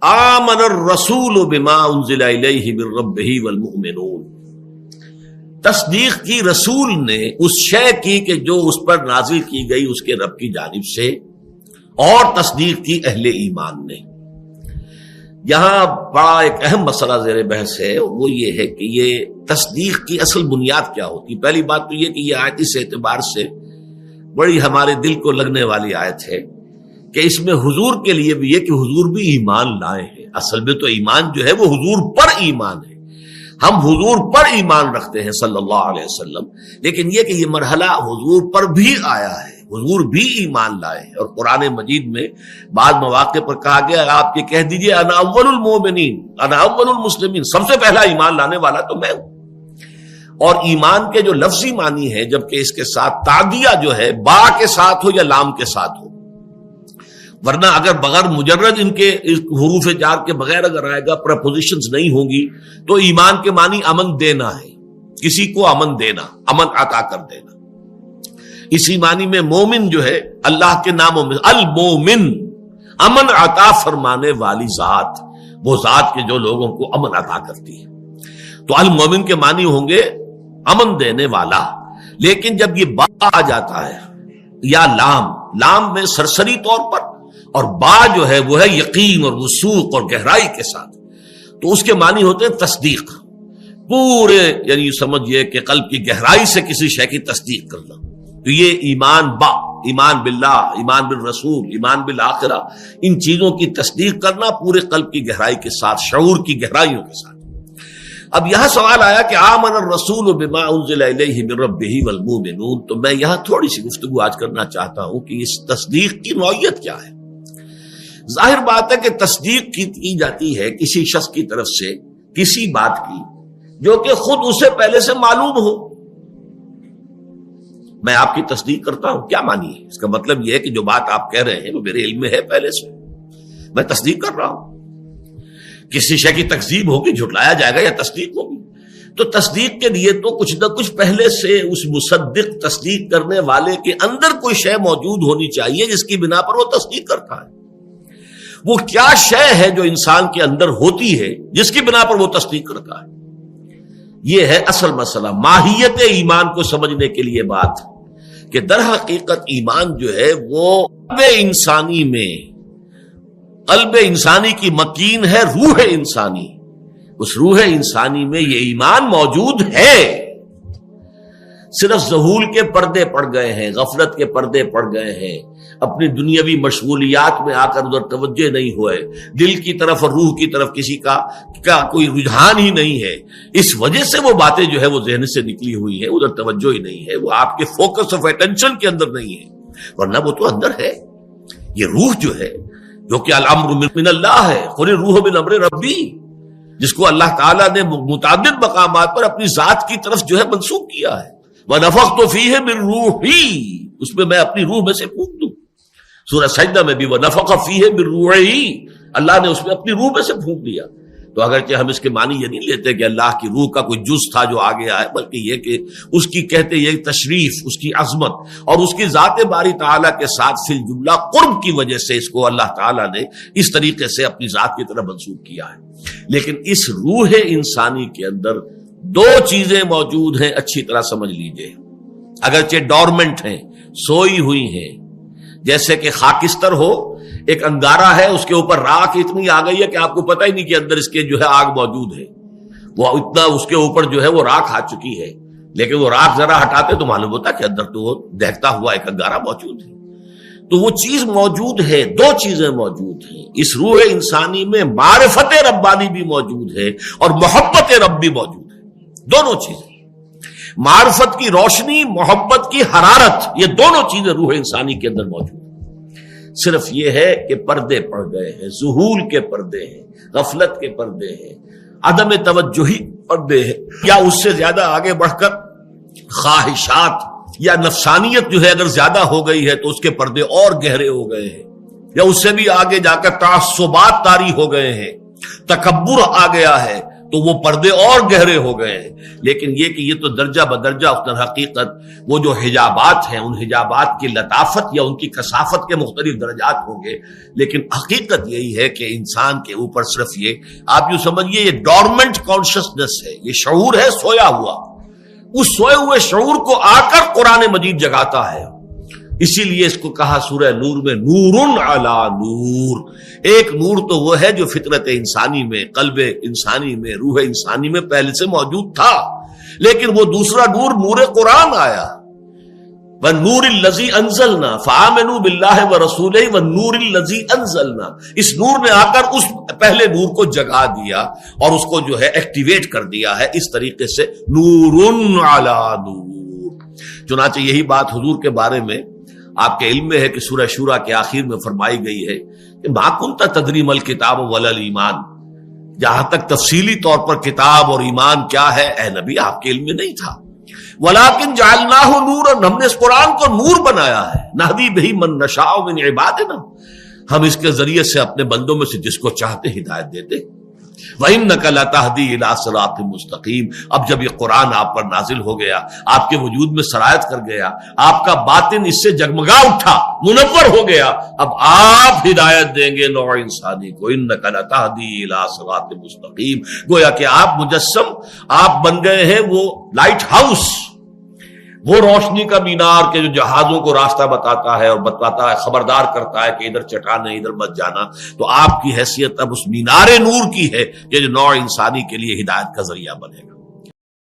آمن الرسول بما انزل الیہ من ربہ والمؤمنون، تصدیق کی رسول نے اس شے کی کہ جو اس پر نازل کی گئی اس کے رب کی جانب سے، اور تصدیق کی اہل ایمان نے۔ یہاں بڑا ایک اہم مسئلہ زیر بحث ہے، وہ یہ ہے کہ یہ تصدیق کی اصل بنیاد کیا ہوتی ہے۔ پہلی بات تو یہ کہ یہ آیت اس اعتبار سے بڑی ہمارے دل کو لگنے والی آیت ہے کہ اس میں حضور کے لیے بھی یہ کہ حضور بھی ایمان لائے ہیں۔ اصل میں تو ایمان جو ہے وہ حضور پر ایمان ہے، ہم حضور پر ایمان رکھتے ہیں صلی اللہ علیہ وسلم، لیکن یہ کہ یہ مرحلہ حضور پر بھی آیا ہے، حضور بھی ایمان لائے ہیں۔ اور قرآن مجید میں بعض مواقع پر کہا گیا آپ یہ کہہ دیجئے انا اول المومنین انا اول المسلمین، سب سے پہلا ایمان لانے والا تو میں ہوں۔ اور ایمان کے جو لفظی معنی ہے، جبکہ اس کے ساتھ تعدیہ جو ہے با کے ساتھ ہو یا لام کے ساتھ ہو، ورنہ اگر بغیر مجرد ان کے حروف جار کے بغیر اگر آئے گا، پریپوزیشنز نہیں ہوں گی، تو ایمان کے معنی امن دینا ہے، کسی کو امن دینا، امن عطا کر دینا۔ اسی معنی میں مومن جو ہے اللہ کے ناموں میں المومن، امن عطا فرمانے والی ذات، وہ ذات کے جو لوگوں کو امن عطا کرتی ہے۔ تو المومن کے معنی ہوں گے امن دینے والا۔ لیکن جب یہ با آ جاتا ہے یا لام میں سرسری طور پر، اور با جو ہے وہ ہے یقین اور وثوق اور گہرائی کے ساتھ، تو اس کے معنی ہوتے ہیں تصدیق، پورے یعنی سمجھئے کہ قلب کی گہرائی سے کسی شے کی تصدیق کرنا۔ تو یہ ایمان با، ایمان باللہ، ایمان بالرسول، ایمان بالآخرہ، ان چیزوں کی تصدیق کرنا پورے قلب کی گہرائی کے ساتھ، شعور کی گہرائیوں کے ساتھ۔ اب یہاں سوال آیا کہ آمن الرسول بما انزل الیہ من ربہ والمؤمنون، تو میں یہاں تھوڑی سی گفتگو آج کرنا چاہتا ہوں کہ اس تصدیق کی نوعیت کیا ہے۔ ظاہر بات ہے کہ تصدیق کی جاتی ہے کسی شخص کی طرف سے کسی بات کی جو کہ خود اسے پہلے سے معلوم ہو۔ میں آپ کی تصدیق کرتا ہوں، کیا معنی ہے اس کا؟ مطلب یہ ہے کہ جو بات آپ کہہ رہے ہیں وہ میرے علم میں ہے پہلے سے، میں تصدیق کر رہا ہوں۔ کسی شے کی تکذیب ہوگی، جھٹلایا جائے گا یا تصدیق ہوگی، تو تصدیق کے لیے تو کچھ نہ کچھ پہلے سے اس مصدق تصدیق کرنے والے کے اندر کوئی شے موجود ہونی چاہیے جس کی بنا پر وہ تصدیق کرتا ہے۔ وہ کیا شے ہے جو انسان کے اندر ہوتی ہے جس کی بنا پر وہ تصدیق کرتا ہے؟ یہ ہے اصل مسئلہ، ماہیت ایمان کو سمجھنے کے لیے بات کہ در حقیقت ایمان جو ہے وہ قلب انسانی کی مکین ہے، روح انسانی، اس روح انسانی میں یہ ایمان موجود ہے، صرف ذہول کے پردے پڑ گئے ہیں، غفلت کے پردے پڑ گئے ہیں، اپنی دنیاوی مشغولیات میں آ کر ادھر توجہ نہیں ہوئے، دل کی طرف اور روح کی طرف کسی کا کوئی رجحان ہی نہیں ہے، اس وجہ سے وہ باتیں جو ہے وہ ذہن سے نکلی ہوئی ہیں، ادھر توجہ ہی نہیں ہے، وہ آپ کے فوکس آف اٹینشن کے اندر نہیں ہے، ورنہ وہ تو اندر ہے۔ یہ روح جو ہے، جو کہ الامر من اللہ ہے، قل الروح من امر ربی، جس کو اللہ تعالیٰ نے متعدد مقامات پر اپنی ذات کی طرف جو ہے منسوب کیا ہے، وَنَفَخْتُ فِيهِ مِن رُوحِي، اس میں میں اپنی روح میں سے پھونک دوں۔ سورہ سجدہ میں بھی وَنَفَخَ فِيهِ مِن رُوحِهِ، اللہ نے اس میں اپنی روح میں سے پھونک دیا۔ تو اگرچہ ہم اس کے معنی یہ نہیں لیتے کہ اللہ کی روح کا کوئی جز تھا جو آگے آئے، بلکہ یہ کہ اس کی کہتے یہ تشریف، اس کی عظمت اور اس کی ذات باری تعالیٰ کے ساتھ فی الجملہ قرب کی وجہ سے اس کو اللہ تعالیٰ نے اس طریقے سے اپنی ذات کی طرف منسوب کیا ہے۔ لیکن اس روح انسانی کے اندر دو چیزیں موجود ہیں، اچھی طرح سمجھ لیجئے، اگرچہ ڈورمنٹ ہیں، سوئی ہوئی ہیں، جیسے کہ خاکستر ہو، ایک انگارہ ہے، اس کے اوپر راکھ اتنی آ گئی ہے کہ آپ کو پتہ ہی نہیں کہ اندر اس کے جو ہے آگ موجود ہے، وہ اتنا اس کے اوپر جو ہے وہ راکھ آ چکی ہے، لیکن وہ راکھ ذرا ہٹاتے تو معلوم ہوتا کہ اندر تو وہ دہتا ہوا ایک انگارہ موجود ہے۔ تو وہ چیز موجود ہے، دو چیزیں موجود ہیں اس روح انسانی میں، معرفت ربانی بھی موجود ہے اور محبت رب بھی موجود ہے، دونوں چیزیں، معرفت کی روشنی، محبت کی حرارت، یہ دونوں چیزیں روح انسانی کے اندر موجود ہیں۔ صرف یہ ہے کہ پردے پڑ گئے ہیں، ذہول کے پردے ہیں، غفلت کے پردے ہیں، عدم توجہی پردے ہیں، یا اس سے زیادہ آگے بڑھ کر خواہشات یا نفسانیت جو ہے اگر زیادہ ہو گئی ہے تو اس کے پردے اور گہرے ہو گئے ہیں، یا اس سے بھی آگے جا کر تعصبات طاری ہو گئے ہیں، تکبر آ گیا ہے، تو وہ پردے اور گہرے ہو گئے ہیں. لیکن یہ کہ یہ تو درجہ بدرجہ اس در حقیقت وہ جو حجابات ہیں ان حجابات کی لطافت یا ان کی کثافت کے مختلف درجات ہوں گے. لیکن حقیقت یہی ہے کہ انسان کے اوپر صرف یہ آپ یوں سمجھیے یہ ڈورمنٹ کانشسنس ہے، یہ شعور ہے سویا ہوا. اس سوئے ہوئے شعور کو آ کر قرآن مجید جگاتا ہے. اسی لیے اس کو کہا سورہ نور میں نور علی نور. ایک نور تو وہ ہے جو فطرت انسانی میں، قلب انسانی میں، روح انسانی میں پہلے سے موجود تھا، لیکن وہ دوسرا نور نور قرآن آیا. وَالنُّورِ الَّذِي أَنزَلْنَا فَآمِنُوا بِاللَّهِ وَرَسُولِهِ وَالنُّورِ الَّذِي أَنزَلْنَا. اس نور نے آ کر اس پہلے نور کو جگا دیا اور اس کو جو ہے ایکٹیویٹ کر دیا ہے. اس طریقے سے نور علی نور. چنانچہ یہی بات حضور کے بارے میں آپ کے علم میں ہے کہ سورہ شورى کے آخر میں فرمائی گئی ہے کہ ما کنت تدری ما الکتاب ولا الایمان. جہاں تک تفصیلی طور پر کتاب اور ایمان کیا ہے اے نبی آپ کے علم میں نہیں تھا. ولیکن جعلناہ نورا، ہم نے اس قرآن کو نور بنایا ہے. نہدی بہ من نشاء من عبادنا، ہم اس کے ذریعے سے اپنے بندوں میں سے جس کو چاہتے ہدایت دیتے. وَإِنَّكَ لَتَهْدِي إِلَىٰ صِرَاطٍ مُسْتَقِيمٍ. اب جب یہ قرآن آپ پر نازل ہو گیا، آپ کے وجود میں سرایت کر گیا، آپ کا باطن اس سے جگمگا اٹھا، منور ہو گیا، اب آپ ہدایت دیں گے نوع انسانی کو. إِنَّكَ لَتَهْدِي إِلَىٰ صِرَاطٍ مُسْتَقِيمٍ. گویا کہ آپ مجسم، آپ بن گئے ہیں وہ لائٹ ہاؤس، وہ روشنی کا مینار کے جو جہازوں کو راستہ بتاتا ہے اور بتاتا ہے، خبردار کرتا ہے کہ ادھر چٹان ہے، ادھر مت جانا. تو آپ کی حیثیت اب اس مینار نور کی ہے کہ جو نوع انسانی کے لیے ہدایت کا ذریعہ بنے گا.